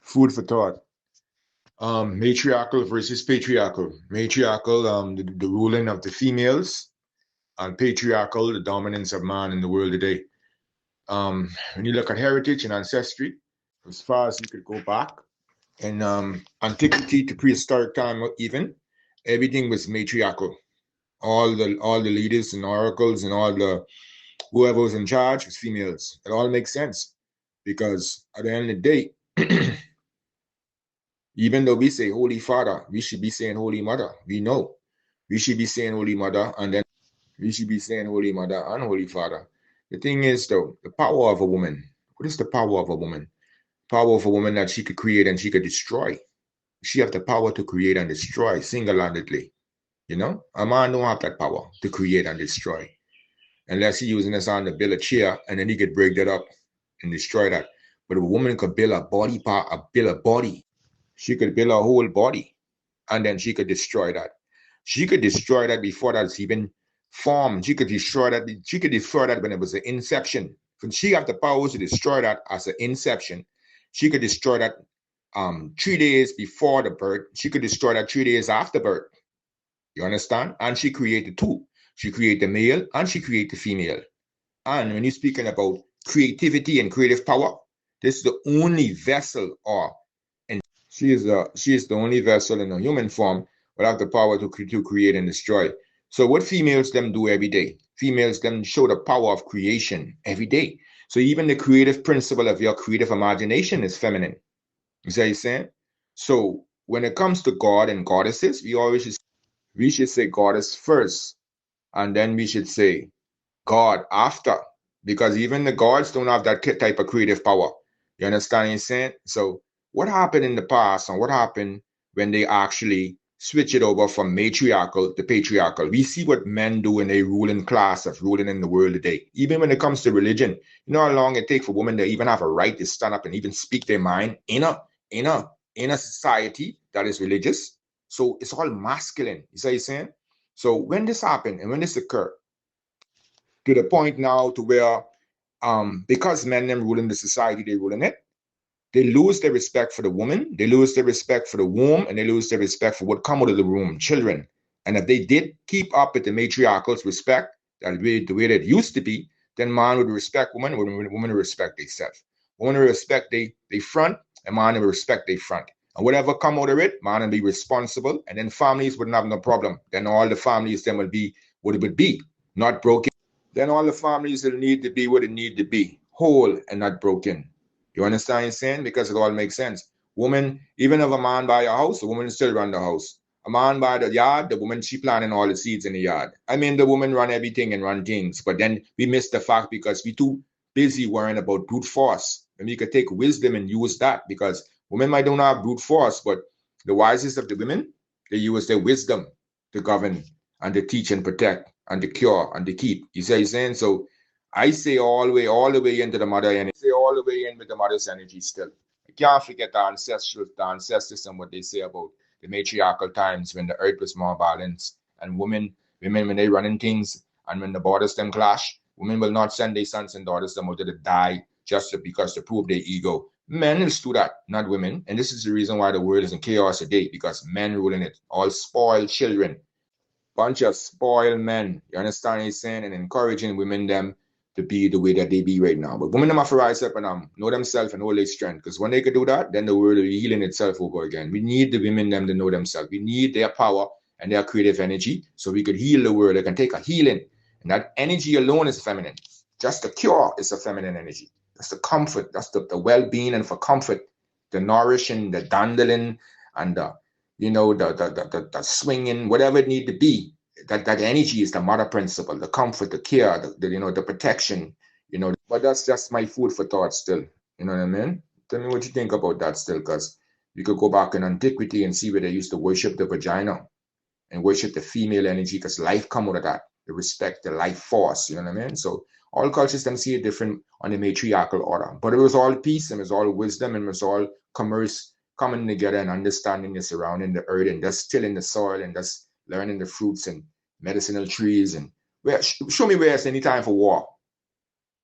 Food for thought. Matriarchal versus patriarchal. Matriarchal, the ruling of the females, and patriarchal, the dominance of man in the world today. When you look at heritage and ancestry, as far as you could go back, in antiquity to prehistoric time, even everything was matriarchal. All the leaders and oracles and all the whoever was in charge was females. It all makes sense because at the end of the day, even though we say Holy Father, we should be saying Holy Mother. We know we should be saying Holy Mother, and then we should be saying Holy Mother and Holy Father. The thing is, though, the power of a woman. What is the power of a woman? Power of a woman that she could create and she could destroy. She have the power to create and destroy single-handedly. You know, a man don't have that power to create and destroy, unless he using his hand to build a chair and then he could break that up and destroy that. But a woman could build a body part, build a body. She could build a whole body, and then she could destroy that. She could destroy that before that's even formed. She could destroy that. She could destroy that when it was an inception. When she have the power to destroy that as an inception, she could destroy that 3 days before the birth. She could destroy that 3 days after birth. You understand? And she created two. She created the male and she created the female. And when you're speaking about creativity and creative power, this is the only vessel, and she is the only vessel in a human form will have the power to create and destroy. So what females them do every day? Females them show the power of creation every day. So even the creative principle of your creative imagination is feminine. You see what I'm saying? So when it comes to God and goddesses, we should say goddess first, and then we should say God after, because even the gods don't have that type of creative power. You understand what I'm saying? So what happened in the past and what happened when they actually switch it over from matriarchal to patriarchal? We see what men do in a ruling class of ruling in the world today. Even when it comes to religion, you know how long it takes for women to even have a right to stand up and even speak their mind in a society that is religious. So it's all masculine. You see what I'm saying? So when this happened and when this occurred, to the point now to where because men them ruling the society, they ruling it, they lose their respect for the woman, they lose their respect for the womb, and they lose their respect for what come out of the womb, children. And if they did keep up with the matriarchal's respect, the way that it used to be, then man would respect woman, women would respect themselves. Women would respect they front, and man would respect they front. And whatever come out of it, man would be responsible, and then families wouldn't have no problem. Then all the families then would be what it would be, not broken. Then all the families will need to be what it need to be, whole and not broken. You understand what I'm saying? Because it all makes sense. Woman, even if a man buy a house, the woman still run the house. A man buy the yard, the woman, she planting all the seeds in the yard. I mean, the woman run everything and run things. But then we miss the fact because we too busy worrying about brute force. And we could take wisdom and use that because women might don't have brute force, but the wisest of the women, they use their wisdom to govern and to teach and protect and to cure and to keep. You see what I'm saying? So I say all the way into the mother energy. Say all the way in with the mother's energy still. I can't forget the ancestors and what they say about the matriarchal times when the earth was more balanced and women when they running things and when the borders them clash, women will not send their sons and daughters them out to die just because to prove their ego. Men will do that, not women. And this is the reason why the world is in chaos today, because men ruling it, all spoiled children, bunch of spoiled men. You understand what I'm saying? And encouraging women them to be the way that they be right now. But women them have to rise up and know themselves and know their strength. Because when they could do that, then the world will be healing itself over again. We need the women them to know themselves. We need their power and their creative energy so we could heal the world. They can take a healing. And that energy alone is feminine. Just the cure is a feminine energy. That's the comfort. That's the well-being and for comfort. The nourishing, the dandling, and the swinging, whatever it need to be. That energy is the mother principle, the comfort, the care, the protection, But that's just my food for thought still. You know what I mean? Tell me what you think about that still, because you could go back in antiquity and see where they used to worship the vagina and worship the female energy, because life come out of that. The respect, the life force. You know what I mean? So all cultures them see it different on the matriarchal order, but it was all peace and it was all wisdom and it was all commerce coming together and understanding the surrounding the earth and just tilling the soil and just learning the fruits and medicinal trees. And show me where it's any time for war.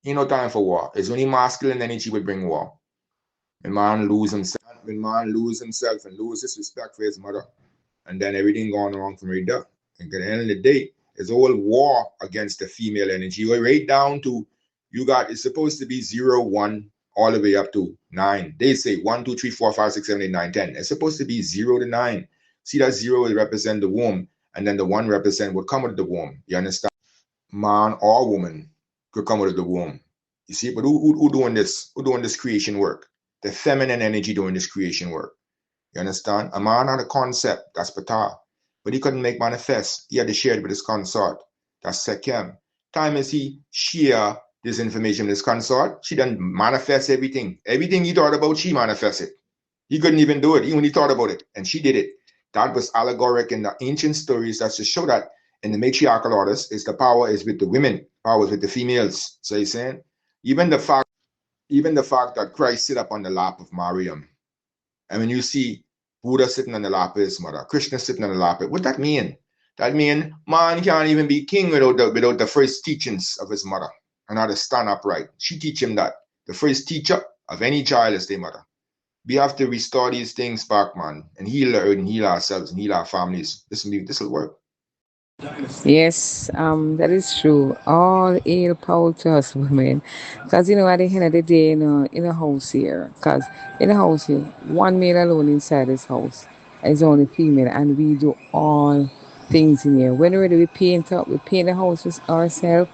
Ain't no time for war. It's only masculine energy would bring war. And man lose himself. when man lose himself and lose his respect for his mother, and then everything going wrong from right there. And at the end of the day, it's all war against the female energy. We're right down to you got it's supposed to be 0, 1, all the way up to 9. They say 1, 2, 3, 4, 5, 6, 7, 8, 9, 10. It's supposed to be 0 to 9. See that 0 will represent the womb, and then the 1 represent what come out of the womb. You understand? Man or woman could come out of the womb. You see, but who doing this? Who doing this creation work? The feminine energy doing this creation work. You understand? A man had a concept, that's Ptah, but he couldn't make manifest. He had to share it with his consort, that's Sekhem. Time as he share this information with his consort, she done manifest everything. Everything he thought about, she manifested. He couldn't even do it. He only thought about it, and she did it. That was allegoric in the ancient stories. That's to show that in the matriarchal orders, is the power is with the women, power is with the females. So he's saying, even the fact, even the fact that Christ sit up on the lap of Mariam, and when you see Buddha sitting on the lap of his mother, Krishna sitting on the lap of it, what that mean? That mean man can't even be king without the first teachings of his mother and how to stand upright. She teach him that. The first teacher of any child is their mother. We have to restore these things back, man, and heal the earth and heal ourselves and heal our families. This will work. Yes, that is true. All hail power to us women. Because, at the end of the day, in a house here, because in a house here, one male alone inside this house is only female, and we do all things in here. When we're ready, we paint up, we paint the house ourselves.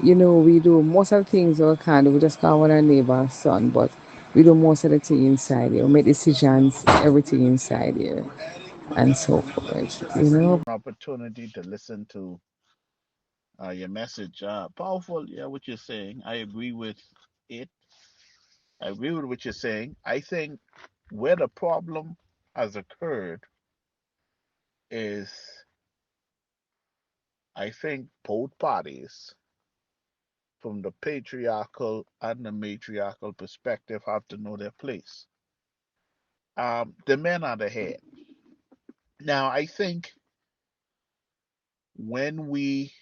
We do most of the things we can do. We just call one our neighbor's son, but we do most of the thing inside here. We make decisions, everything inside here, and so forth. Opportunity to listen to your message. Powerful, yeah, what you're saying. I agree with it. I agree with what you're saying. I think where the problem has occurred is I think both parties, from the patriarchal and the matriarchal perspective, have to know their place. The men are the head. Now, I think when we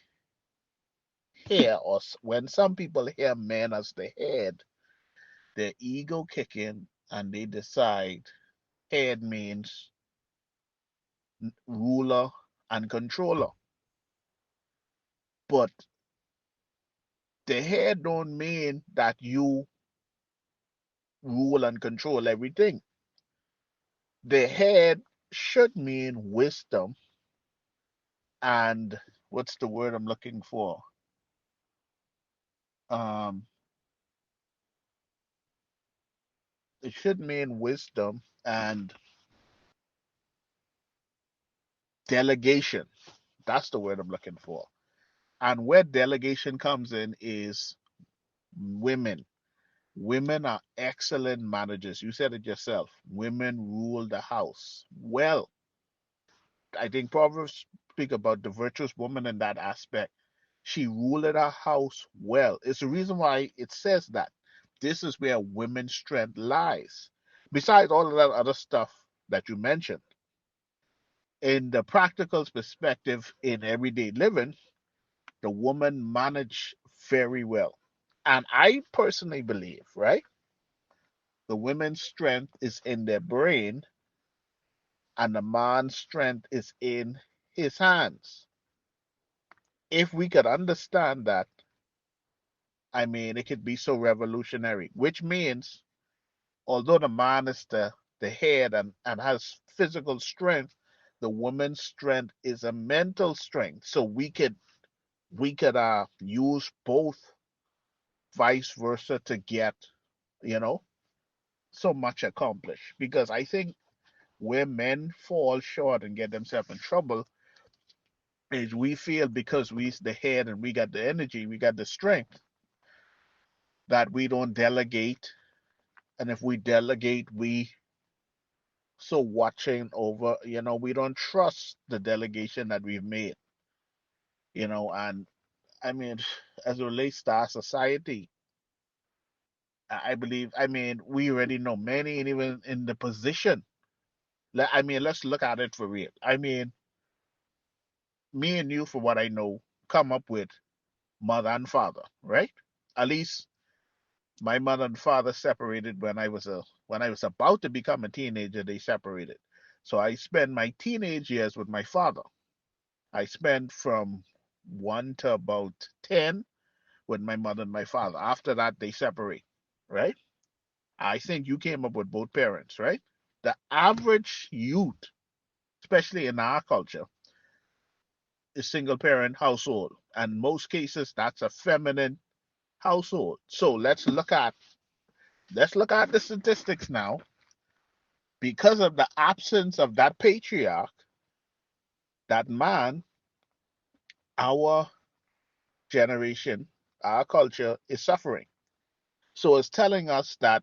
hear, or when some people hear men as the head, their ego kick in and they decide head means ruler and controller. But the head don't mean that you rule and control everything. The head should mean wisdom and what's the word I'm looking for? Um, it should mean wisdom and delegation. That's the word I'm looking for. And where delegation comes in is women. Women are excellent managers. You said it yourself. Women rule the house. Well, I think Proverbs speak about the virtuous woman in that aspect. She ruled her house well. It's the reason why it says that. This is where women's strength lies. Besides all of that other stuff that you mentioned, in the practical perspective in everyday living, the woman managed very well. And I personally believe, right? The women's strength is in their brain, and the man's strength is in his hands. If we could understand that, I mean, it could be so revolutionary, which means although the man is the head and has physical strength, the woman's strength is a mental strength. So we could use both vice versa to get, you know, so much accomplished. Because I think where men fall short and get themselves in trouble is we feel because we's the head and we got the energy, we got the strength, that we don't delegate. And if we delegate, we so watching over, we don't trust the delegation that we've made, and I mean, as it relates to our society, I believe, I mean, we already know many, and even in the position. I mean, let's look at it for real. I mean, me and you, for what I know, come up with mother and father, right? At least My mother and father separated when I was about to become a teenager. They separated, so I spent my teenage years with my father. I spent from 1 to about 10 with my mother and my father. After that, they separate, right? I think you came up with both parents, right? The average youth, especially in our culture, is single parent household. And most cases that's a feminine household. So let's look at the statistics now. Because of the absence of that patriarch, that man, our generation, our culture is suffering. So it's telling us that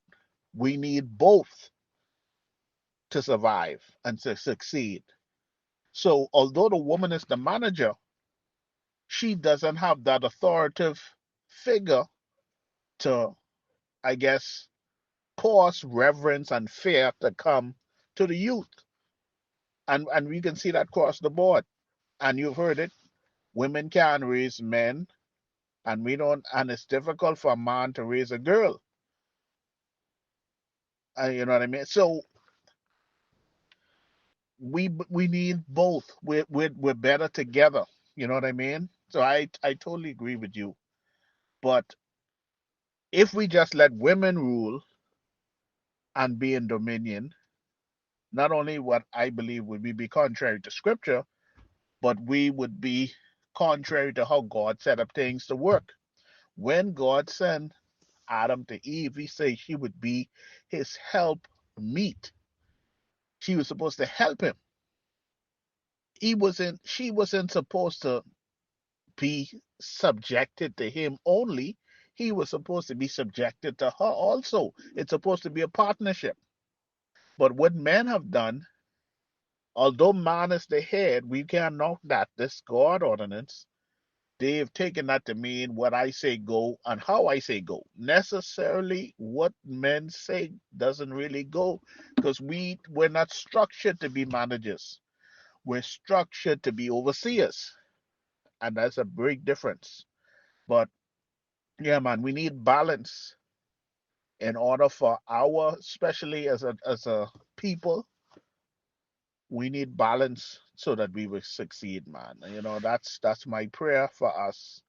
we need both to survive and to succeed. So although the woman is the manager, she doesn't have that authoritative figure to, I guess, cause reverence and fear to come to the youth. And we can see that across the board. And you've heard it. Women can raise men, and we don't, and it's difficult for a man to raise a girl. You know what I mean? So we need both. We're better together. You know what I mean? So I totally agree with you. But if we just let women rule and be in dominion, not only what I believe would we be contrary to scripture, but we would be contrary to how God set up things to work. When God sent Adam to Eve, he said she would be his help meet. She was supposed to help him. She wasn't supposed to be subjected to him only. He was supposed to be subjected to her also. It's supposed to be a partnership. But what men have done, although man is the head, we can't knock that. This God ordinance, they've taken that to mean what I say go and how I say go. Necessarily what men say doesn't really go because we're not structured to be managers. We're structured to be overseers. And that's a big difference. But yeah, man, we need balance in order for especially as a people, we need balance so that we will succeed, man. That's my prayer for us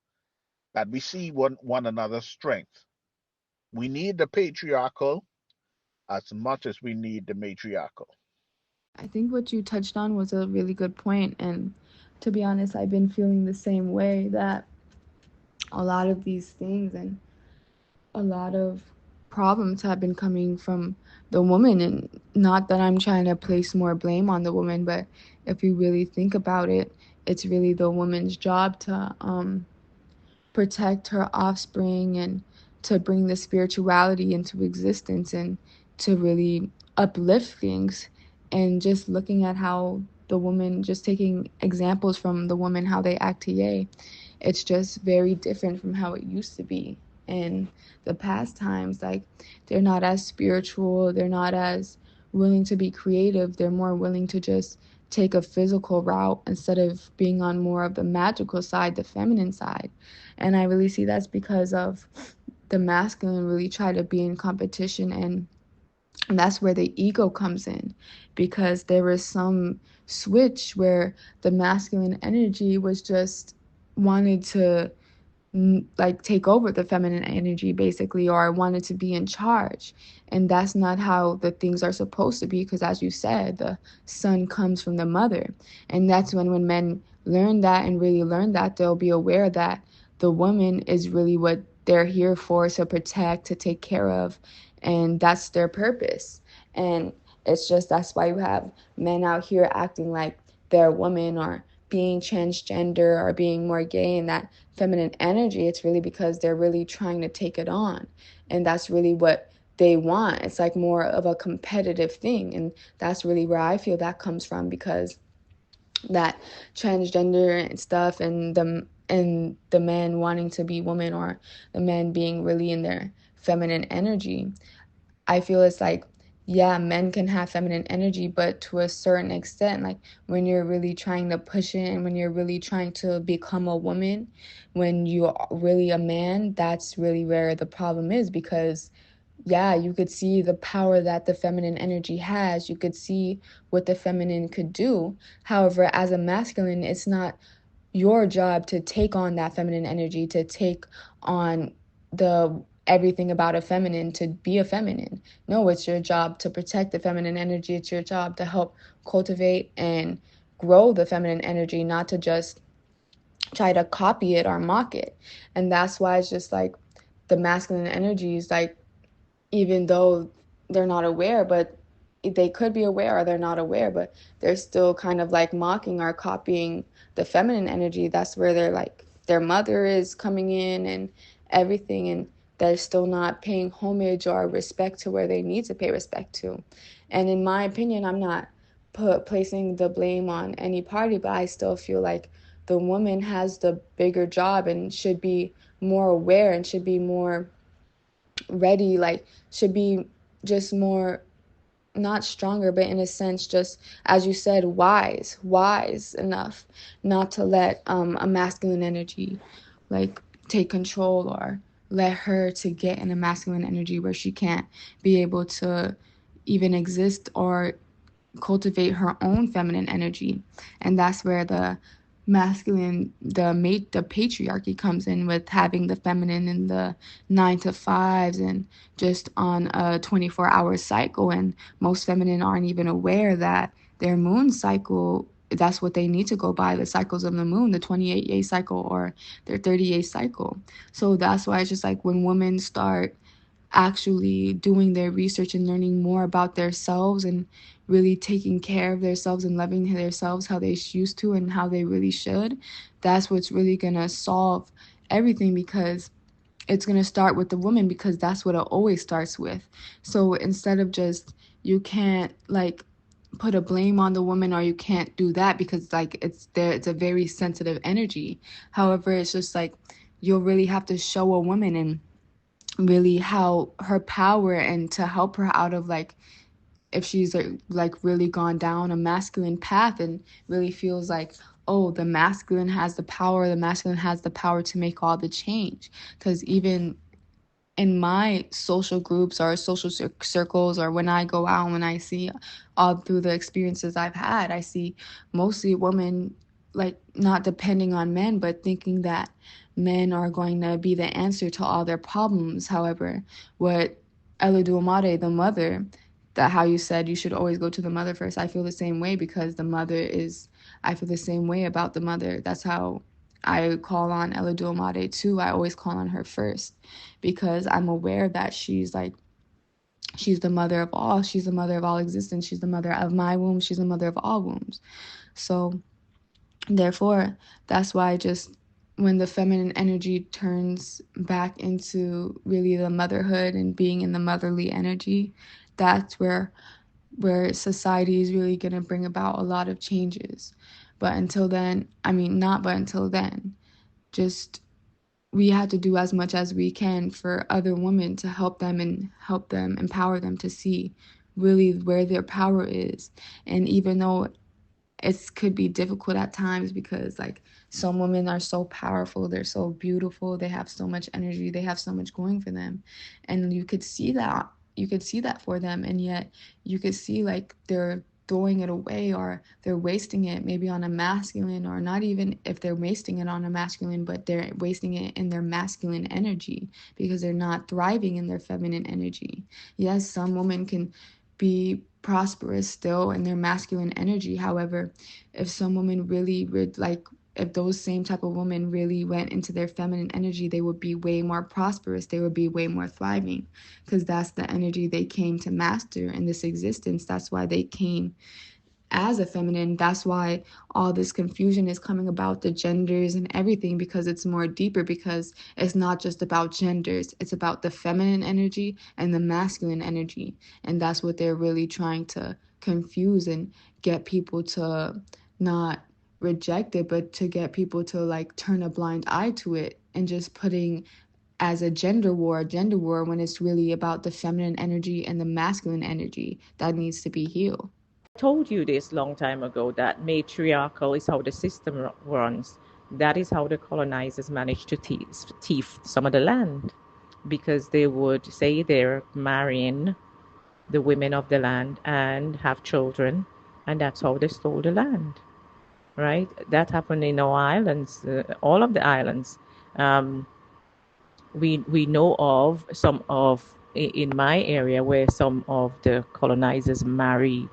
that we see one another's strength. We need the patriarchal as much as we need the matriarchal. I think what you touched on was a really good point, and to be honest, I've been feeling the same way, that a lot of these things and a lot of problems have been coming from the woman. And not that I'm trying to place more blame on the woman, but if you really think about it, it's really the woman's job to protect her offspring and to bring the spirituality into existence and to really uplift things. And just looking at how the woman, just taking examples from the woman, how they act today, it's just very different from how it used to be in the past times. Like, they're not as spiritual, they're not as willing to be creative, they're more willing to just take a physical route instead of being on more of the magical side, the feminine side. And I really see that's because of the masculine really try to be in competition, and that's where the ego comes in, because there was some switch where the masculine energy was just wanted to like take over the feminine energy basically, or wanted to be in charge. And that's not how the things are supposed to be, because as you said, the son comes from the mother. And that's when men learn that and really learn that, they'll be aware that the woman is really what they're here for, to protect, to take care of, and that's their purpose. And it's just, that's why you have men out here acting like they're a woman, or being transgender, or being more gay, and that feminine energy. It's really because they're really trying to take it on, and that's really what they want. It's like more of a competitive thing, and that's really where I feel that comes from, because that transgender and stuff, and the men wanting to be women, or the men being really in their feminine energy, I feel it's like yeah, men can have feminine energy, but to a certain extent, like when you're really trying to push it and when you're really trying to become a woman, when you are really a man, that's really where the problem is because yeah, you could see the power that the feminine energy has. You could see what the feminine could do. However, as a masculine, it's not your job to take on that feminine energy, to take on the everything about a feminine, to be a feminine. No, it's your job to protect the feminine energy. It's your job to help cultivate and grow the feminine energy, not to just try to copy it or mock it. And that's why it's just like the masculine energy is like, even though they're not aware, but they could be aware or they're not aware, but they're still kind of like mocking or copying the feminine energy. That's where they're like, their mother is coming in and everything, and they're still not paying homage or respect to where they need to pay respect to. And in my opinion, I'm not placing the blame on any party, but I still feel like the woman has the bigger job and should be more aware and should be more ready, like should be just more, not stronger, but in a sense just, as you said, wise enough not to let a masculine energy like take control, or let her to get in a masculine energy where she can't be able to even exist or cultivate her own feminine energy. And that's where the masculine, the patriarchy comes in, with having the feminine in the 9 to 5s and just on a 24-hour cycle. And most feminine aren't even aware that their moon cycle, that's what they need to go by, the cycles of the moon, the 28-day cycle or their 30-day cycle. So that's why it's just like when women start actually doing their research and learning more about themselves and really taking care of themselves and loving themselves how they used to and how they really should, that's what's really gonna solve everything, because it's gonna start with the woman, because that's what it always starts with. So instead of just, you can't like put a blame on the woman, or you can't do that because like it's there, it's a very sensitive energy. However, it's just like you'll really have to show a woman and really how her power, and to help her out of like, if she's like really gone down a masculine path and really feels like, oh, the masculine has the power, the masculine has the power to make all the change. Because even in my social groups or social circles, or when I go out, when I see all through the experiences I've had, I see mostly women like not depending on men, but thinking that men are going to be the answer to all their problems. However, what Eleduomare, the mother, that how you said you should always go to the mother first, I feel the same way, because the mother is, I feel the same way about the mother. That's how I call on Eleduomare too. I always call on her first, because I'm aware that she's like, she's the mother of all. She's the mother of all existence. She's the mother of my womb. She's the mother of all wombs. So therefore, that's why just when the feminine energy turns back into really the motherhood and being in the motherly energy, that's where society is really going to bring about a lot of changes. But until then, I mean, not but until then, just we have to do as much as we can for other women to help them and help them, empower them to see really where their power is. And even though it could be difficult at times, because like some women are so powerful, they're so beautiful, they have so much energy, they have so much going for them, and you could see that for them, and yet you could see like they're throwing it away, or they're wasting it maybe on a masculine, or not even if they're wasting it on a masculine, but they're wasting it in their masculine energy because they're not thriving in their feminine energy. Yes, some women can be prosperous still in their masculine energy. However, if some women really would like, if those same type of women really went into their feminine energy, they would be way more prosperous. They would be way more thriving, because that's the energy they came to master in this existence. That's why they came as a feminine. That's why all this confusion is coming about the genders and everything, because it's more deeper, because it's not just about genders, it's about the feminine energy and the masculine energy. And that's what they're really trying to confuse and get people to not reject it, but to get people to like turn a blind eye to it, and just putting as a gender war, when it's really about the feminine energy and the masculine energy that needs to be healed. Told you this long time ago that matriarchal is how the system runs. That is how the colonizers managed to thief some of the land, because they would say they're marrying the women of the land and have children, and that's how they stole the land. Right? That happened in our islands, all of the islands. Um, we know of some of in my area where some of the colonizers marry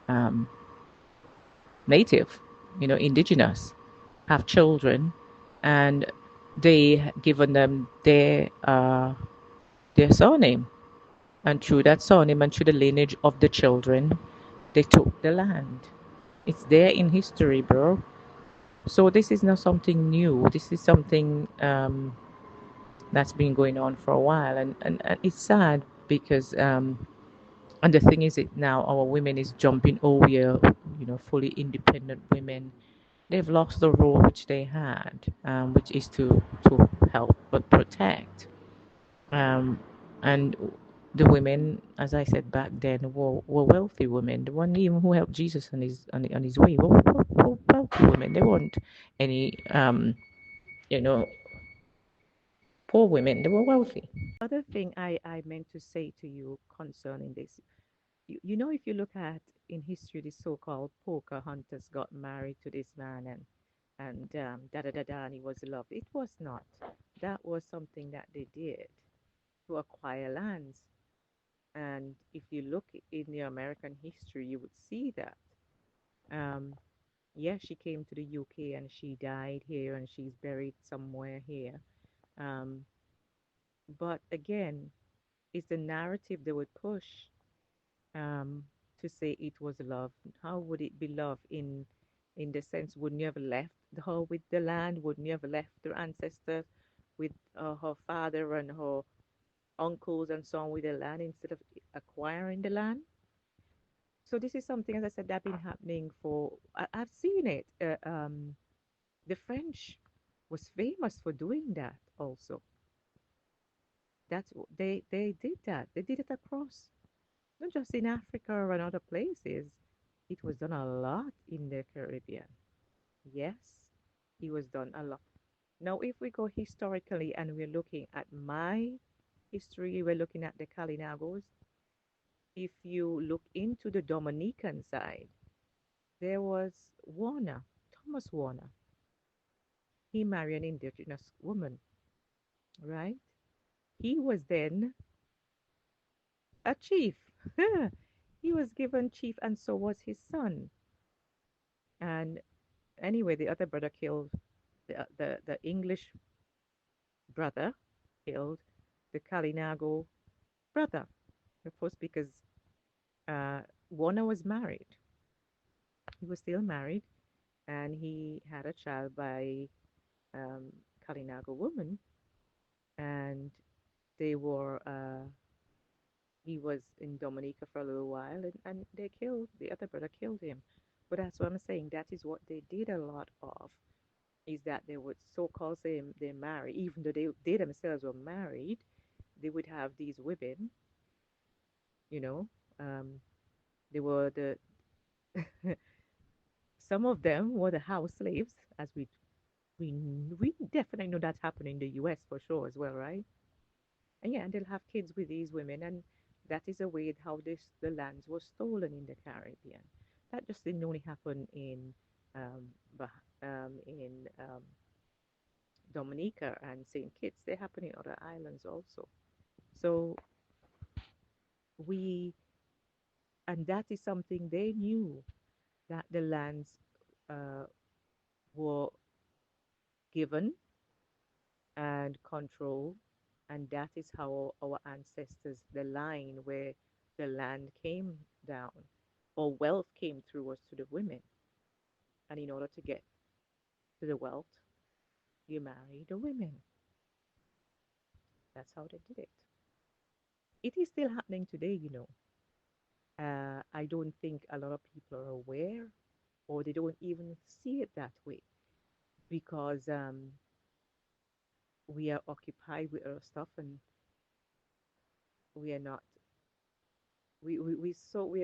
um, native, indigenous, have children, and they given them their surname, and through that surname and through the lineage of the children, they took the land. It's there in history, bro. So this is not something new. This is something that's been going on for a while, and it's sad because and the thing is, it now our women is jumping over here, fully independent women. They've lost the role which they had, which is to help but protect. Um, and the women, as I said back then, were wealthy women. The one even who helped Jesus on his way were wealthy women. They weren't any you know poor women. They were wealthy. Other thing I meant to say to you concerning this, if you look at in history, the so-called poker hunters got married to this man, and da da da da, and he was loved. It was not. That was something that they did to acquire lands. And if you look in the American history, you would see that. Um, yeah, she came to the UK and she died here and she's buried somewhere here. Um, but again, it's the narrative they would push um, to say it was love. How would it be love in the sense? Wouldn't you have left her with the land? Wouldn't you have left her ancestors with her father and her uncles and so on with the land instead of acquiring the land? So this is something, as I said, that's been happening for. I've seen it. The French was famous for doing that. Also, they did that. They did it across, not just in Africa or in other places. It was done a lot in the Caribbean. Yes, it was done a lot. Now, if we go historically and we're looking at my history, we're looking at the Kalinagos. If you look into the Dominican side, there was Warner, Thomas Warner. He married an indigenous woman, right? He was then a chief. He was given chief, and so was his son. And anyway, the other brother killed the English brother, killed the Kalinago brother, of course, because Warner was married. He was still married, and he had a child by um, Kalinago woman, and they were he was in Dominica for a little while, and they killed the other brother, killed him. But that's what I'm saying. That is what they did a lot of. Is that they would so-called say they marry, even though they themselves were married, they would have these women, you know, um, they were the some of them were the house slaves, as we definitely know that's happening in the U.S. for sure as well, right? And yeah, and they'll have kids with these women, and that is a way how the lands were stolen in the Caribbean. That just didn't only happen in um, in Dominica and St. Kitts. They happen in other islands also. So we, and that is something they knew, that the lands uh, were given and controlled, and that is how our ancestors, the line where the land came down or wealth came through was to the women. And in order to get to the wealth, you marry the women. That's how they did it. It is still happening today. I don't think a lot of people are aware, or they don't even see it that way, because we are occupied with our stuff and we are not we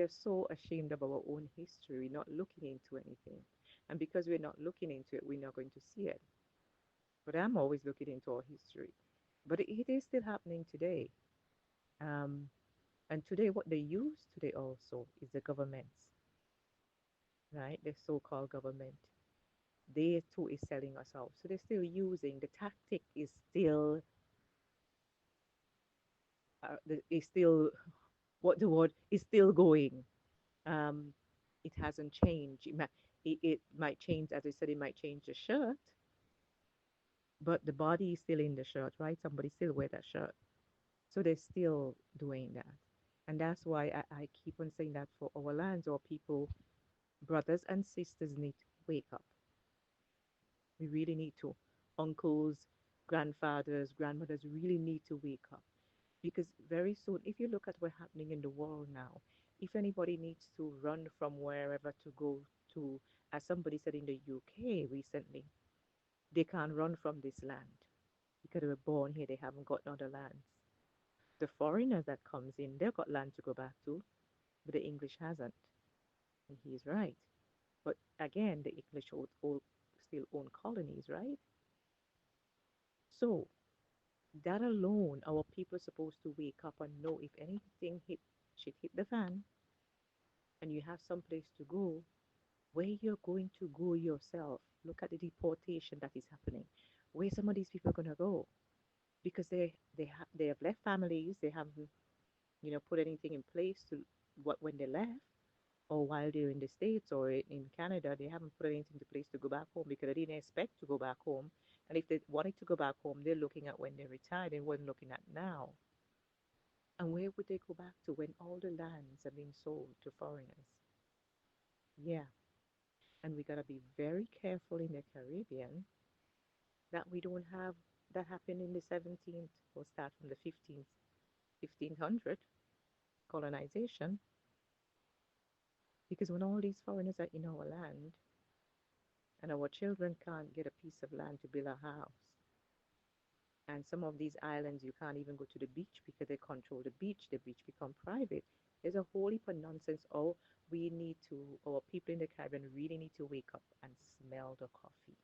are so ashamed of our own history. We're not looking into anything. And because we're not looking into it, we're not going to see it. But I'm always looking into our history. But it is still happening today. Um, and today, what they use today also is the governments, right? The so-called government. They too is selling us out. So they're still using the tactic is still what the word is still going. Um, it hasn't changed. It might change, as I said, it might change the shirt, but the body is still in the shirt, right? Somebody still wear that shirt. So they're still doing that. And that's why I keep on saying that for our lands, our people, brothers and sisters need to wake up. We really need to. Uncles, grandfathers, grandmothers really need to wake up. Because very soon, if you look at what's happening in the world now, if anybody needs to run from wherever to go to, as somebody said in the UK recently, they can't run from this land because they were born here, they haven't got other lands. The foreigners that comes in, they've got land to go back to, but the English hasn't. And he's right. But again, the English still own colonies, right? So that alone, our people are supposed to wake up and know if anything shit hit the fan and you have some place to go, where you're going to go yourself. Look at the deportation that is happening. Where some of these people are gonna go because they have left families, they haven't put anything in place to what when they left or while they're in the States or in Canada, they haven't put anything to place to go back home because they didn't expect to go back home. And if they wanted to go back home, they're looking at when they retired, they weren't looking at now. And where would they go back to when all the lands are being sold to foreigners? Yeah. And we got to be very careful in the Caribbean that we don't have that happen in the 17th or start from the 15th, 1500 colonization. Because when all these foreigners are in our land and our children can't get a piece of land to build a house, and some of these islands you can't even go to the beach because they control the beach become private. There's a whole heap of nonsense. Oh, we need to, our people in the Caribbean really need to wake up and smell the coffee.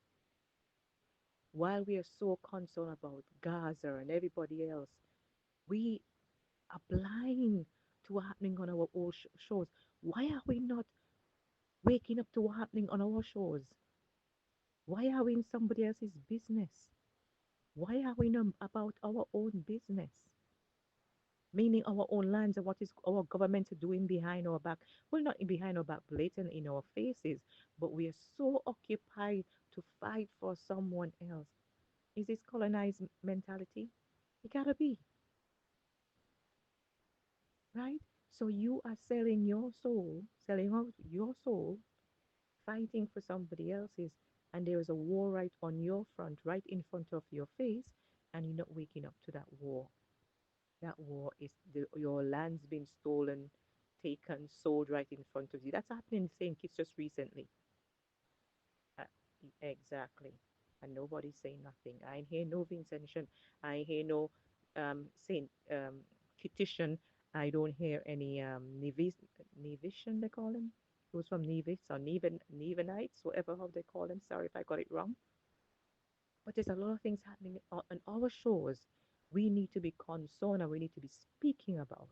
While we are so concerned about Gaza and everybody else, we are blind to what's happening on our own shores. Why are we not waking up to what's happening on our shores? Why are we in somebody else's business? Why are we not about our own business? Meaning our own lands and what is our government doing behind our back. Well, not behind our back, blatant in our faces, but we are so occupied to fight for someone else. Is this colonized mentality? It gotta be, right? So you are selling out your soul, fighting for somebody else's, and there is a war right on your front, right in front of your face, and you're not waking up to that war. That war is your land's been stolen, taken, sold right in front of you. That's happening in St. Kitts just recently. Uh, exactly. And nobody's saying nothing. I ain't hear no Vincentian. I ain't hear no Saint Kittian. I don't hear any Nevision, they call them. Those from Nevis or Nevanites, whatever how they call them. Sorry if I got it wrong. But there's a lot of things happening on our shores we need to be concerned and we need to be speaking about.